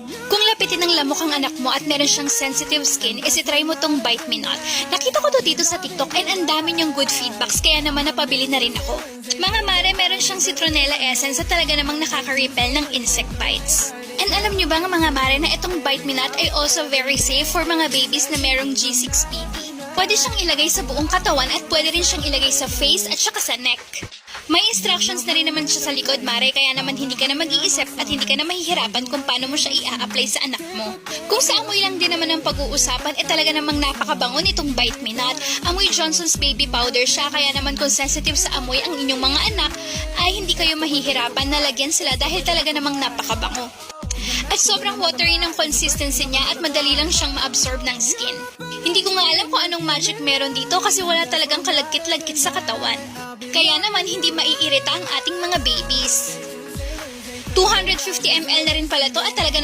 Kung lapitin ng lamok ang anak mo at meron siyang sensitive skin, try mo tong Bite Me Not. Nakita ko to dito sa TikTok and ang dami niyang good feedbacks kaya naman napabili na rin ako. Mga mare, meron siyang citronella essence at talaga namang nakaka-repel ng insect bites. And alam niyo ba mga mare na itong Bite Me Not ay also very safe for mga babies na merong G6PD. Pwede siyang ilagay sa buong katawan at pwede rin siyang ilagay sa face at saka sa neck. May instructions na rin naman siya sa likod, mare, kaya naman hindi ka na mag-iisip at hindi ka na mahihirapan kung paano mo siya i-a-apply sa anak mo. Kung sa amoy lang din naman ang pag-uusapan, talaga namang napakabango nitong Bite Me Not. Amoy Johnson's Baby Powder siya, kaya naman kung sensitive sa amoy ang inyong mga anak, ay hindi kayo mahihirapan na lagyan sila dahil talaga namang napakabango. At sobrang watery ng consistency niya at madali lang siyang ma-absorb ng skin. Hindi ko nga alam kung anong magic meron dito kasi wala talagang kalagkit-lagkit sa katawan. Kaya naman hindi maiirita ang ating mga babies. 250 ml na rin pala to at talaga namang